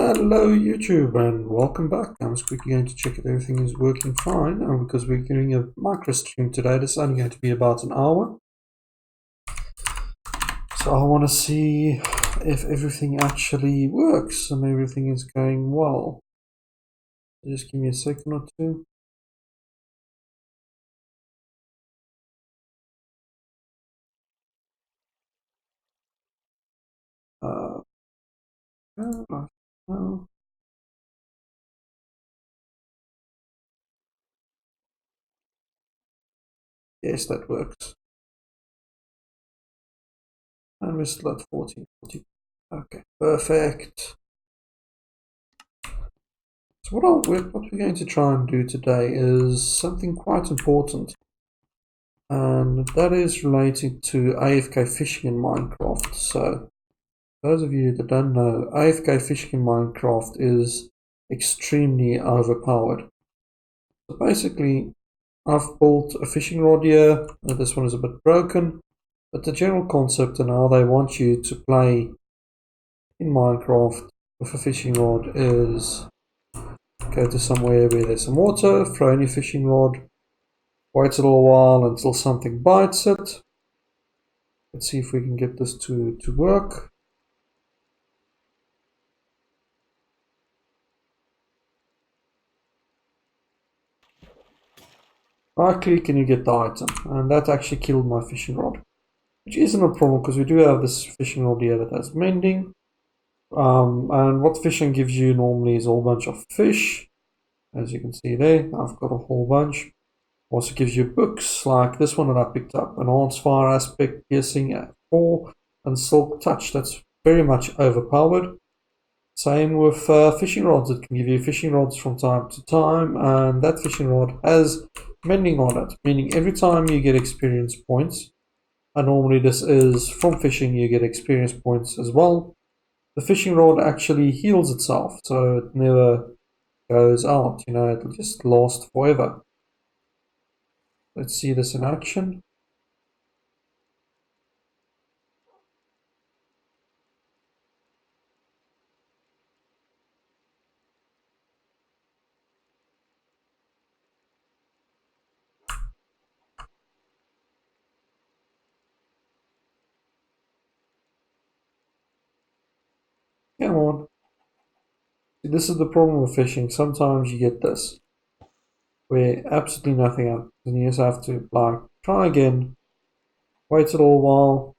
Hello YouTube and welcome back. I was quickly going to check if everything is working fine because we're doing a micro stream today. This is only going to be about an hour. So I want to see if everything actually works and everything is going well. Just give me a second or two. Yes, that works. And we're still at 1440. Okay, perfect. So what we're going to try and do today is something quite important. And that is related to AFK fishing in Minecraft. So those of you that don't know, AFK fishing in Minecraft is extremely overpowered. So basically, I've built a fishing rod here. This one is a bit broken, but the general concept and how they want you to play in Minecraft with a fishing rod is go to somewhere where there's some water, throw in your fishing rod, wait a little while until something bites it. Let's see if we can get this to work. Right click and you get the item, and that actually killed my fishing rod, which isn't a problem because we do have this fishing rod here that has mending. And what fishing gives you normally is a whole bunch of fish, as you can see there. I've got a whole bunch. Also gives you books like this one that I picked up, Enhanced Fire Aspect, Piercing at 4, and Silk Touch. That's very much overpowered. Same with fishing rods. It can give you fishing rods from time to time, and that fishing rod has mending on it, meaning every time you get experience points, and normally this is from fishing, you get experience points as well. The fishing rod actually heals itself, so it never goes out, it'll just last forever. Let's see this in action. Come on. See, this is the problem with fishing. Sometimes you get this, where absolutely nothing happens, and you just have to try again, wait a little while,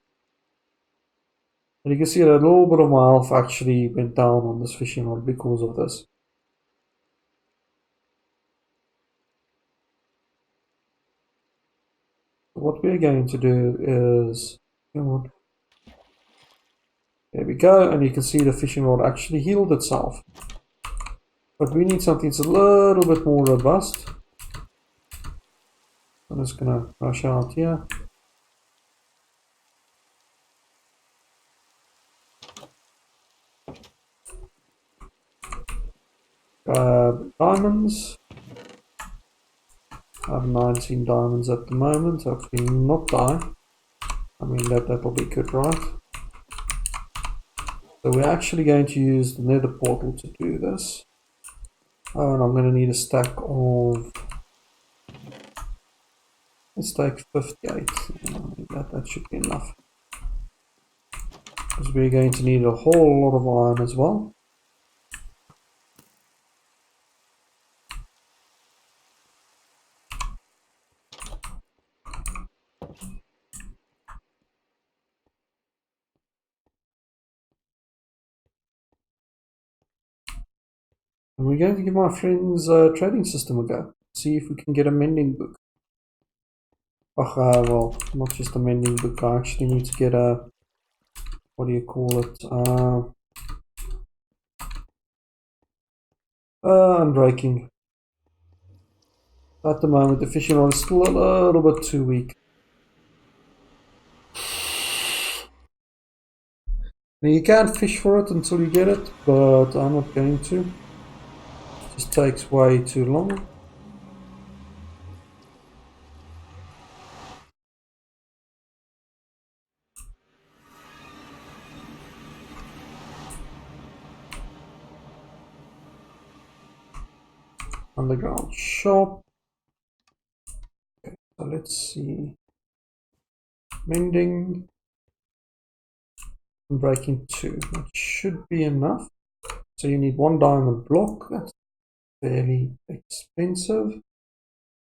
and you can see that a little bit of my health actually went down on this fishing rod because of this. What we're going to do is, come on, there we go, and you can see the fishing rod actually healed itself. But we need something that's a little bit more robust. I'm just gonna rush out here. Diamonds. I have 19 diamonds at the moment. Hopefully not die. I mean that'll be good, right? So we're actually going to use the nether portal to do this. Oh, and I'm going to need a stack of... Let's take 58. That should be enough. Because we're going to need a whole lot of iron as well. And we're going to give my friend's trading system a go. See if we can get a mending book. Well, not just a mending book. I actually need to get a... What do you call it? Unbreaking. At the moment, the fishing rod is still a little bit too weak. Now you can't fish for it until you get it, but I'm not going to. It just takes way too long. underground shop. Okay, so let's see. Mending. And breaking 2. That should be enough. So you need 1 diamond block. That's fairly expensive.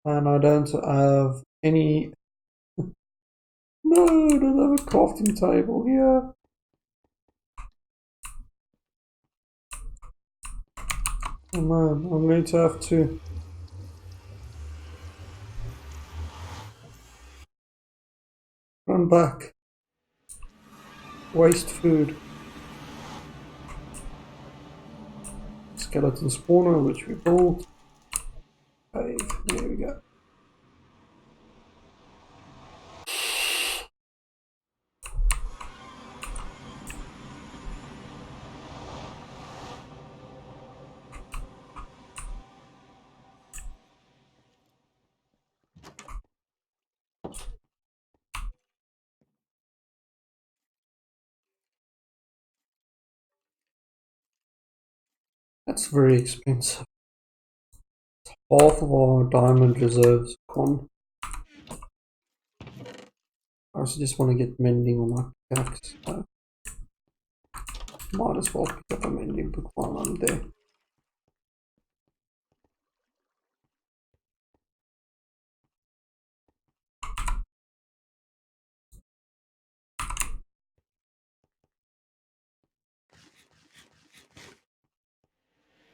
And I don't have any. No, I don't have a crafting table here. Oh man, I'm going to have to run back. Waste food. Skeleton spawner, which we built. Cave, there we go. That's very expensive. Half of our diamond reserves gone. I also just want to get mending on my pickaxe. So might as well pick up a mending book while I'm there.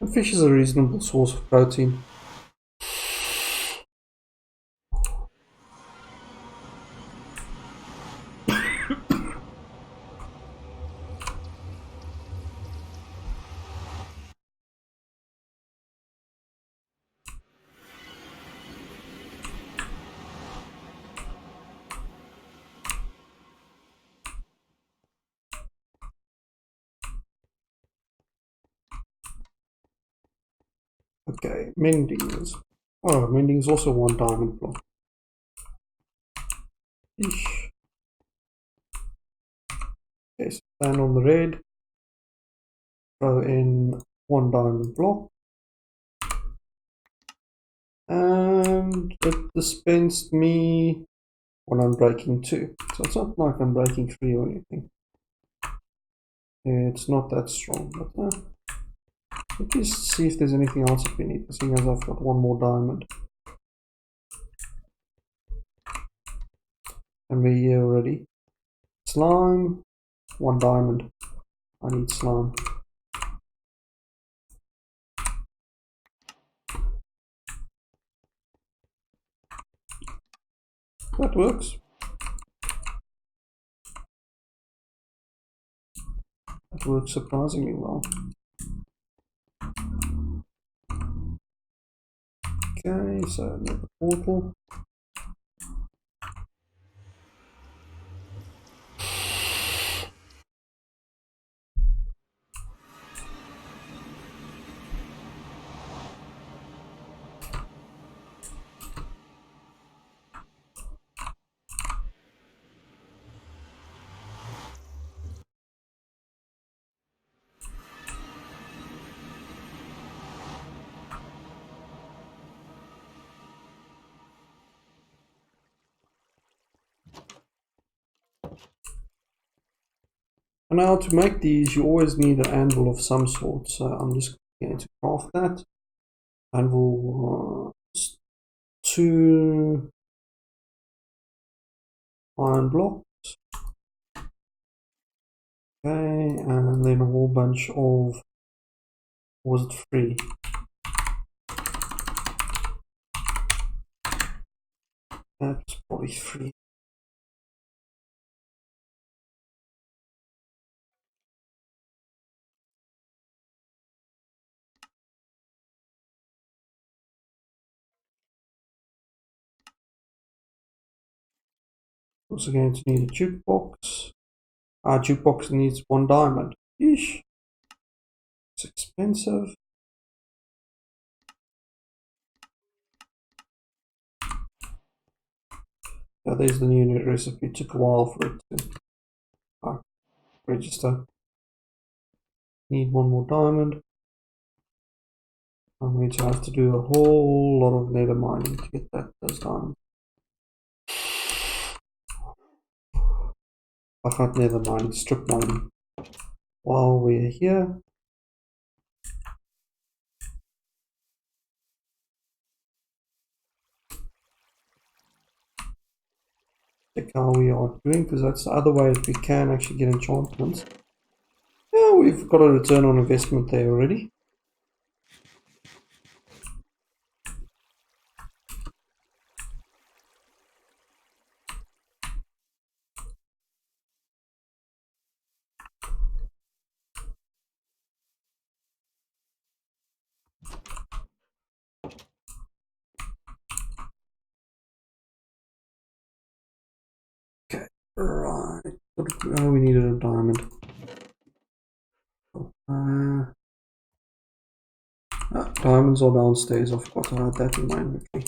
And fish is a reasonable source of protein. Okay, mending is. Oh, mending is also 1 diamond block. Eesh. Okay, so stand on the red. Throw in 1 diamond block. And it dispensed me when I'm breaking 2. So it's not like I'm breaking 3 or anything. It's not that strong, but let's just see if there's anything else that we need, seeing as I've got 1 more diamond. And we're here already. Slime, 1 diamond. I need slime. That works. That works surprisingly well. Okay, so another portal. And now to make these, you always need an anvil of some sort. So I'm just going to craft that. Anvil 2 iron blocks. Okay, and then a whole bunch of, was it 3? That's probably 3. Also going to need a jukebox. Our jukebox needs 1 diamond. Yeesh. It's expensive. Yeah, there's the new recipe. It took a while for it to register. Need 1 more diamond. I'm going to have to do a whole lot of nether mining to get those diamonds. I can't nether mining, strip mining. While we're here, check how we are doing, because that's the other way that we can actually get enchantments. Yeah, we've got a return on investment there already. Okay, right. Oh, we needed a diamond. Diamonds are downstairs. I forgot to add that in my inventory.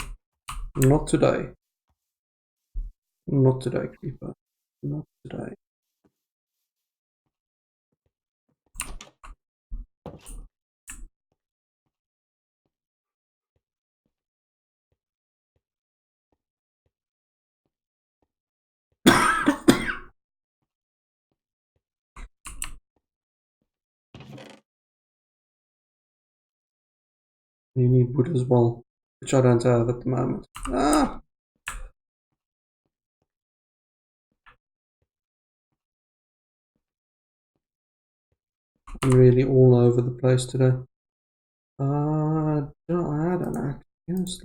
Not today. Not today, Creeper. Not today. You need wood as well, which I don't have at the moment. Ah! I'm really all over the place today. I don't know. Yes,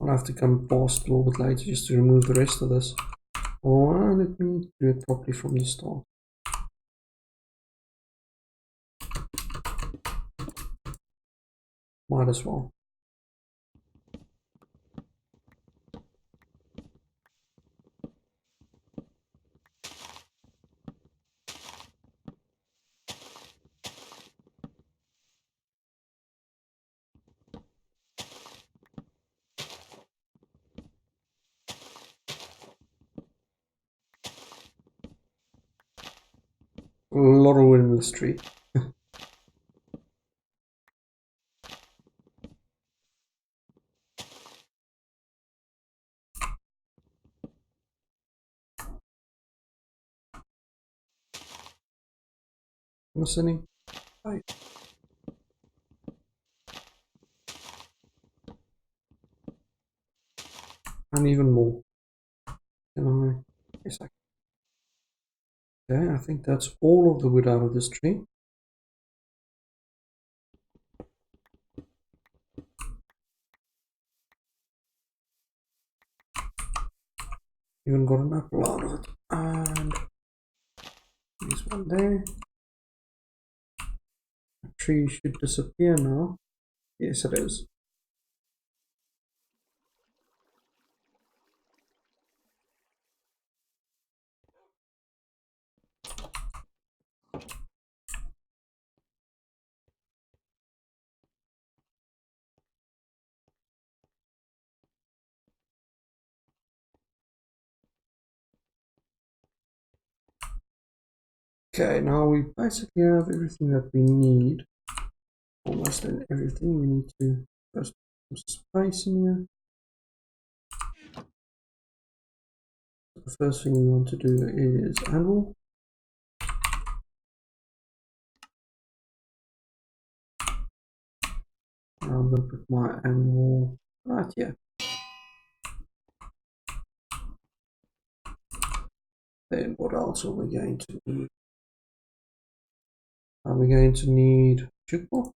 I'll have to come past a little bit later just to remove the rest of this. Or let me do it properly from the start. Might as well. A lot of wood in the street. Listening. Right. And even more. Can I? Yes, I can. Okay, I think that's all of the wood out of this tree. Even got an apple out of it. And there's one there. The tree should disappear now. Yes, it is. Okay, now we basically have everything that we need. Almost everything. We need to first put some space in here. The first thing we want to do is anvil. I'm going to put my anvil right here. Then what else are we going to need? Are we going to need jukebox?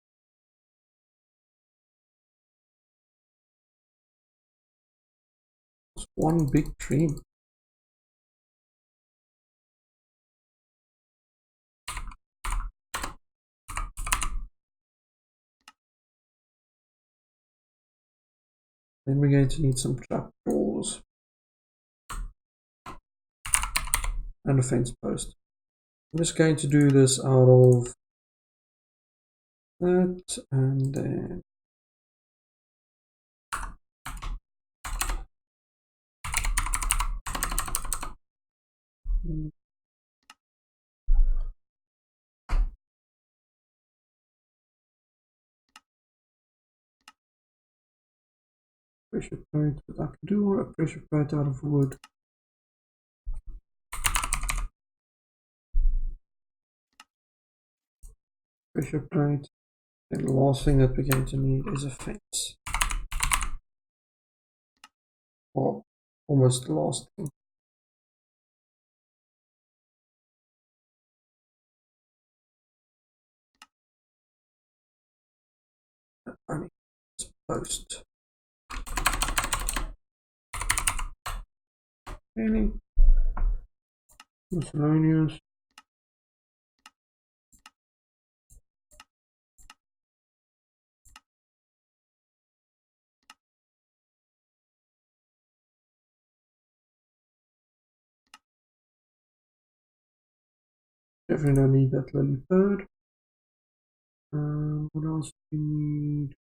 It's one big tree. Then we're going to need some trap doors and a fence post. I'm just going to do this out of that, and then pressure plate, but I can do a pressure plate out of wood. Pressure plate. And the last thing that we're going to need is a fence. Or almost the last thing. I need this post. Really? Miscellaneous. Definitely don't need that lily bird. What else do you need?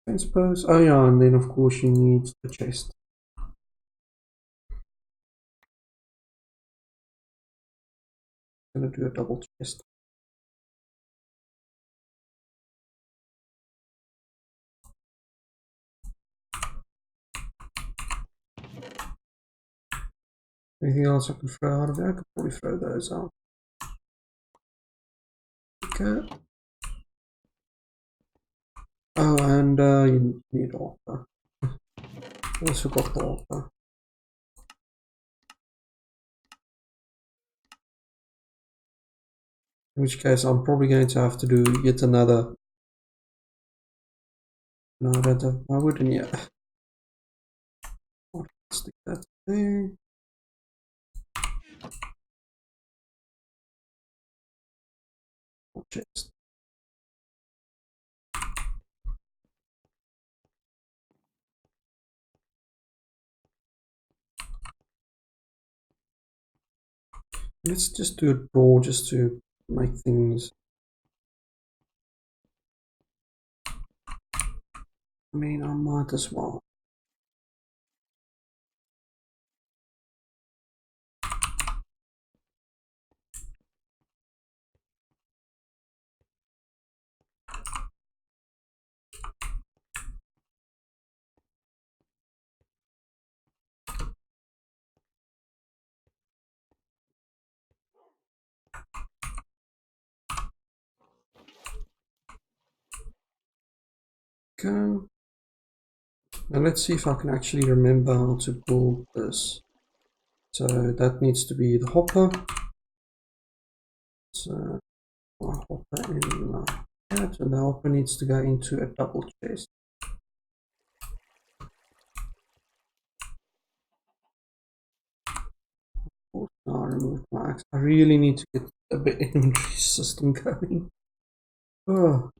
Fence post. Oh yeah, and then of course you need the chest. I'm gonna do a double chest. Anything else I can throw out of there? I could probably throw those out. Okay. Oh, and you need altar. Also got the altar. In which case I'm probably going to have to do yet another. No, I don't have my wood in yet. I'll stick that there. Chest. Let's just do it broad just to make things. I mean, I might as well. Go. Now let's see if I can actually remember how to build this. So that needs to be the hopper. So hopper in that, and the hopper needs to go into a double chest. Now I removed my axe. I really need to get a bit inventory system going. Oh.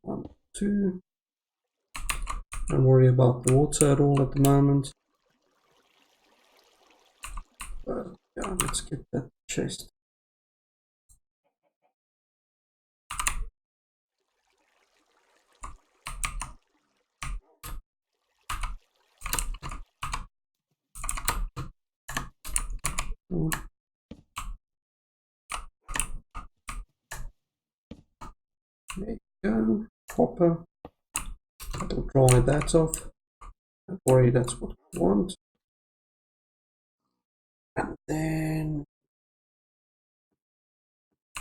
1, 2. Don't worry about the water at all at the moment. But yeah, let's get that chest. Oh. There you go. Hopper. That'll dry that off. Don't worry, that's what we want. And then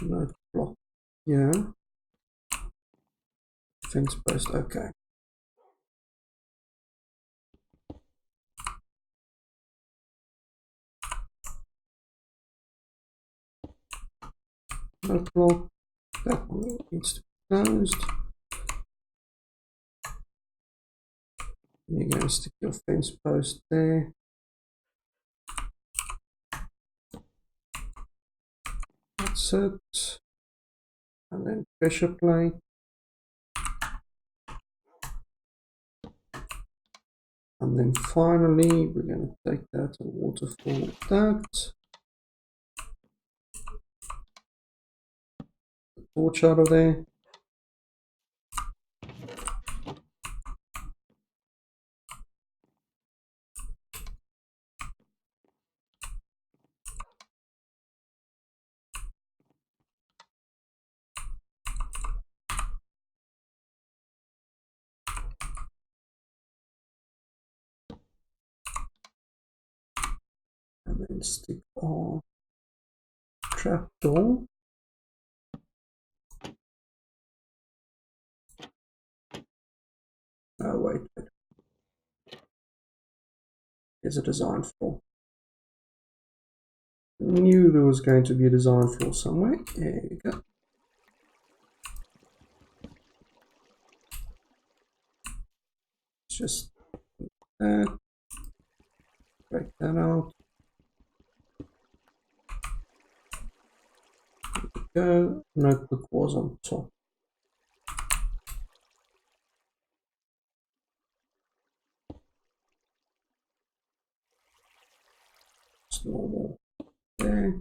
note block here. Fence post, okay. Note block. That one needs to be closed. You're going to stick your fence post there. That's it. And then pressure plate. And then finally, we're going to take that and waterfall that. The torch out of there. And then stick our trapdoor. Oh, wait. Here's a design flaw. Knew there was going to be a design flaw somewhere. There you go. It's just that. Break that out. There we go. Notebook was on top. It's normal. There.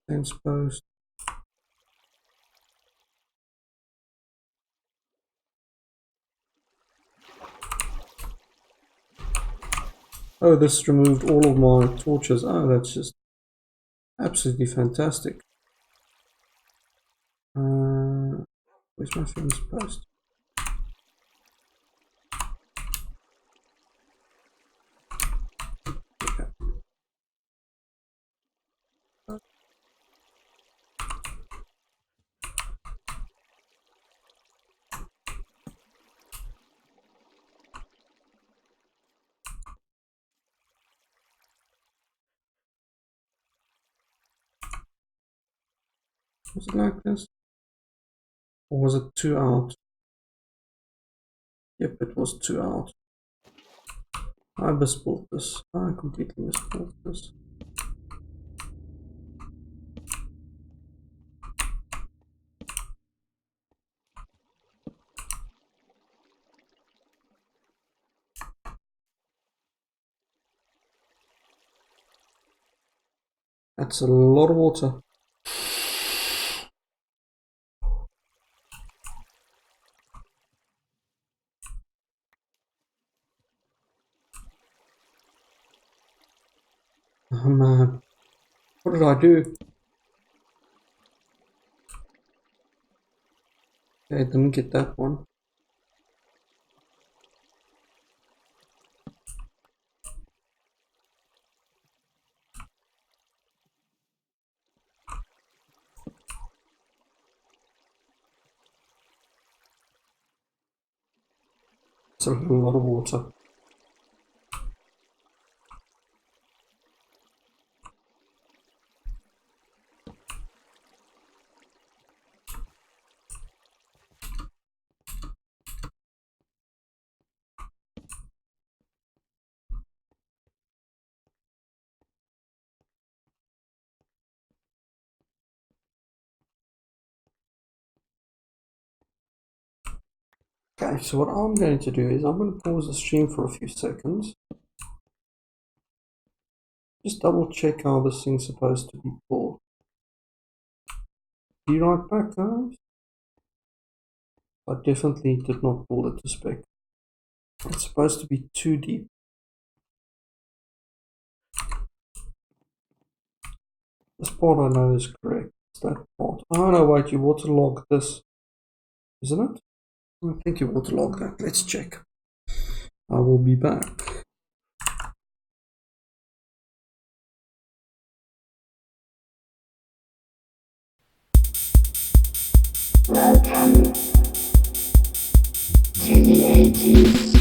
Fence post. Oh, this removed all of my torches. Oh, that's just absolutely fantastic. Where's my fence post? Okay. Was it like this? Or was it 2 out? Yep, it was 2 out. I misbuilt this. I completely misbuilt this. That's a lot of water. Oh man, what did I do? Okay, didn't get that one. It's a lot of water. Okay, so what I'm going to do is I'm going to pause the stream for a few seconds. Just double check how this thing's supposed to be pulled. Be right back, guys. I definitely did not pull it to spec. It's supposed to be too deep. This part I know is correct. It's that part. Oh no, wait, you waterlogged this, isn't it? I think you waterlogged that. Let's check. I will be back. Welcome to the 80s.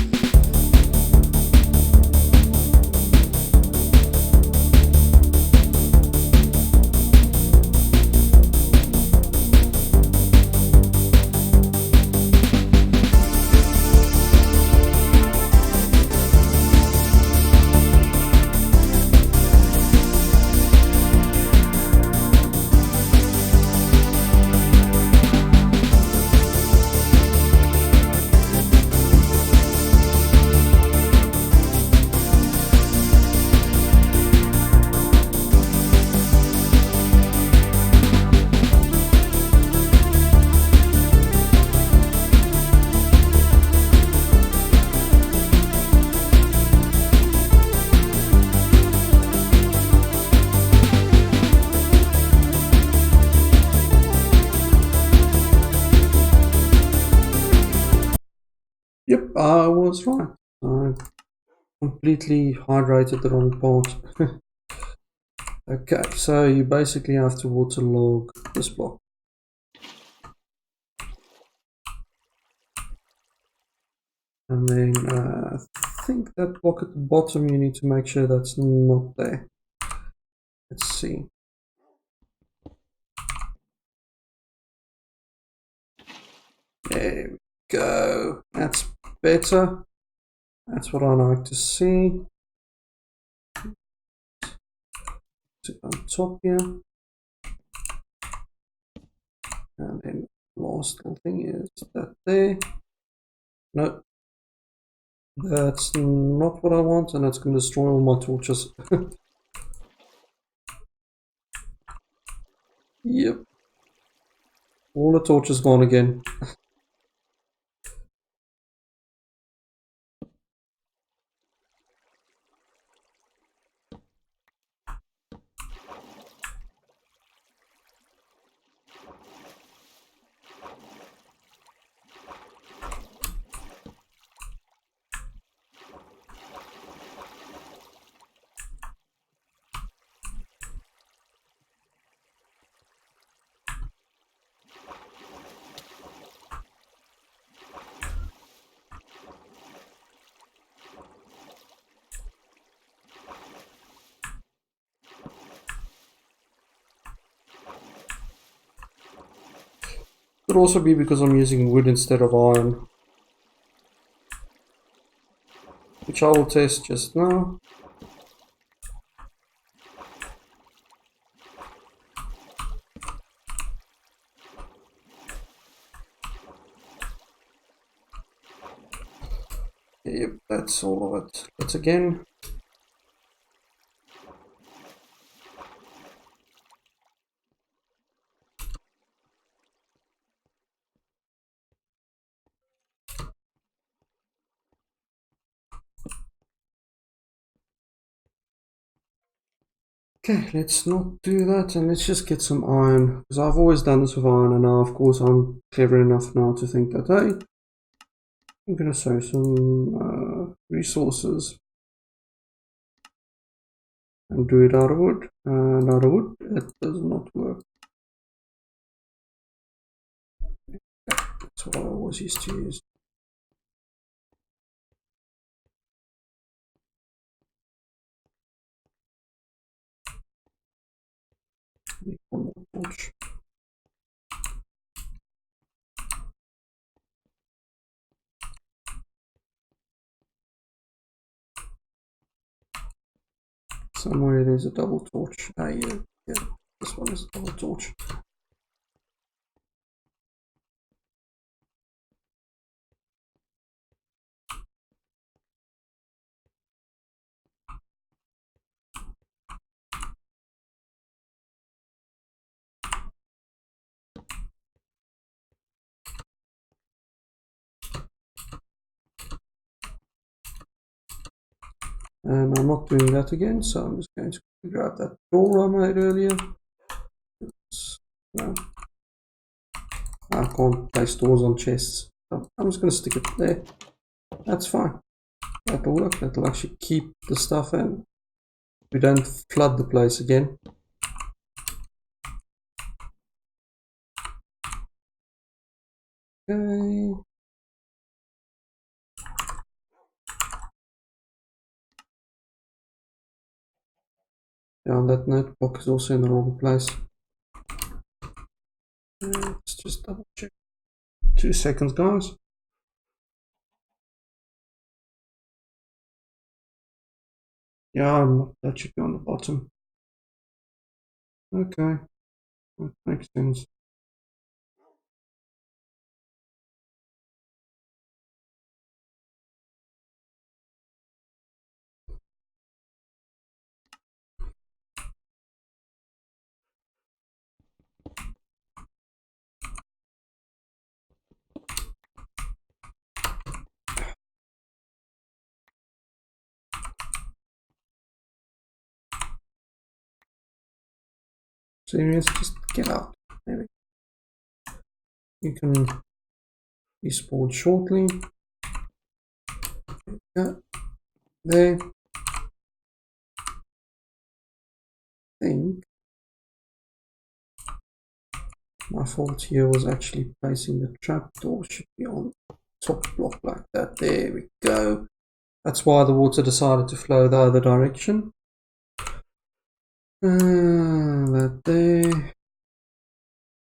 I was right. I completely hydrated the wrong part. Okay, so you basically have to waterlog this block. And then I think that block at the bottom, you need to make sure that's not there. Let's see. There we go. That's better. That's what I like to see. On top here. And then last little thing is that there. No, that's not what I want, and that's going to destroy all my torches. Yep. All the torches gone again. Could also be because I'm using wood instead of iron, which I will test just now. Yep, that's all of it. Let's again. Okay, let's not do that, and let's just get some iron, because I've always done this with iron, and now of course I'm clever enough now to think that, hey, I'm gonna save some resources and do it out of wood, and out of wood it does not work. That's what I always used to use. One more torch. Somewhere there's a double torch. Ah, yeah, this one is a double torch. And I'm not doing that again, so I'm just going to grab that door I made earlier. No, I can't place doors on chests. So I'm just going to stick it there. That's fine. That'll work. That'll actually keep the stuff in. We don't flood the place again. Okay. Yeah, and that notebook is also in the wrong place. Let's just double check. 2 seconds, guys. Yeah, that should be on the bottom. Okay, that makes sense. Serious, just get out. There we go. You can respawn shortly. Yeah, there. I think my fault here was actually placing the trapdoor. Should be on top block like that. There we go. That's why the water decided to flow the other direction. That there.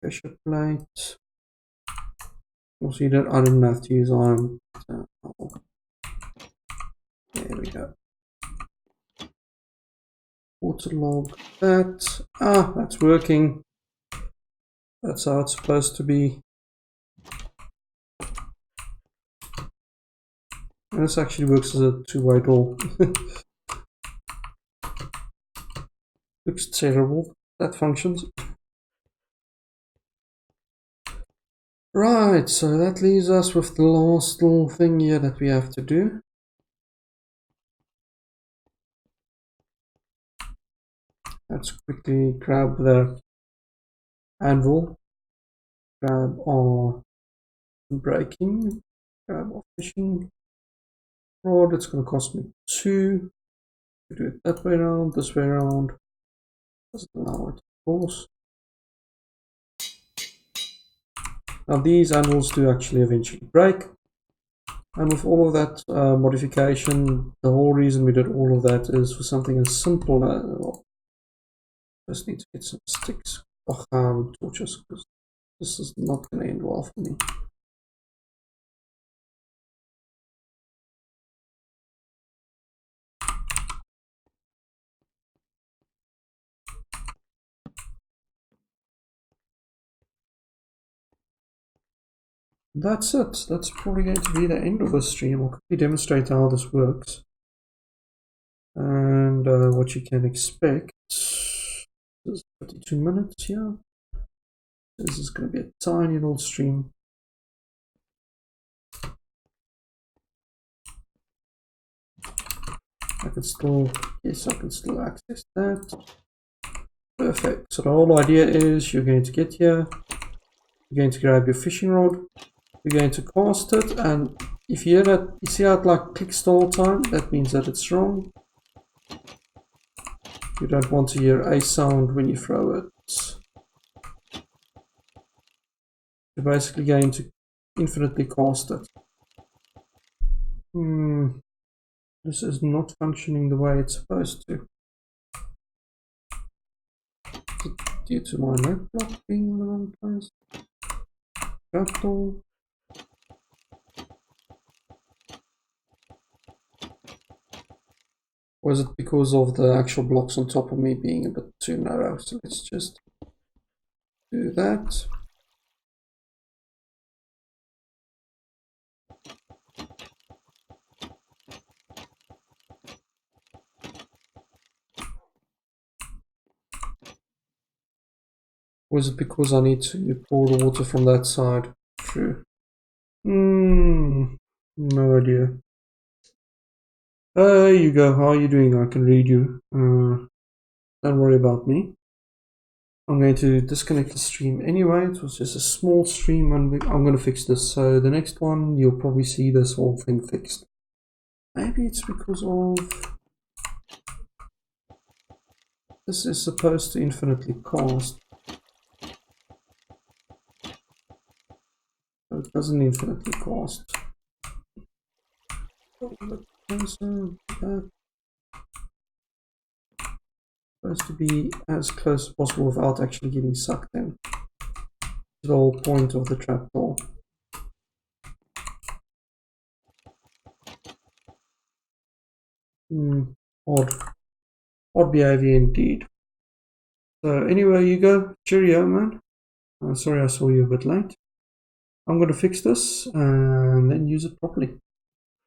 Pressure plate. Also, I didn't have to use iron. So, there we go. Waterlog that. Ah, that's working. That's how it's supposed to be. And this actually works as a two-way door. Looks terrible. That functions. Right, so that leaves us with the last little thing here that we have to do. Let's quickly grab the anvil, grab our breaking, grab our fishing rod. It's going to cost me 2. Do it that way around, this way around. Doesn't allow it, of course. Now these anvils do actually eventually break. And with all of that modification, the whole reason we did all of that is for something as simple as, well, just need to get some sticks, torches, because this is not going to end well for me. That's it. That's probably going to be the end of the stream. I'll quickly demonstrate how this works and what you can expect. This is 32 minutes here. This is going to be a tiny little stream. I can still access that. Perfect. So the whole idea is you're going to get here, you're going to grab your fishing rod, you're going to cast it, and if you hear that, you see how it like clicks the whole time? That means that it's wrong. You don't want to hear a sound when you throw it. You're basically going to infinitely cast it. This is not functioning the way it's supposed to. Due to my net block being in the wrong place. Trapdoor. Or is it because of the actual blocks on top of me being a bit too narrow? So let's just do that. Or is it because I need to pour the water from that side through? No idea. There you go. How are you doing? I can read you. Don't worry about me. I'm going to disconnect the stream anyway. It was just a small stream and I'm going to fix this. So the next one, you'll probably see this whole thing fixed. Maybe it's because of... This is supposed to infinitely cast. But it doesn't infinitely cast. Supposed to be as close as possible without actually getting sucked in. The whole point of the trapdoor. Odd behavior indeed. So anyway, you go. Cheerio, man. Sorry I saw you a bit late. I'm going to fix this and then use it properly.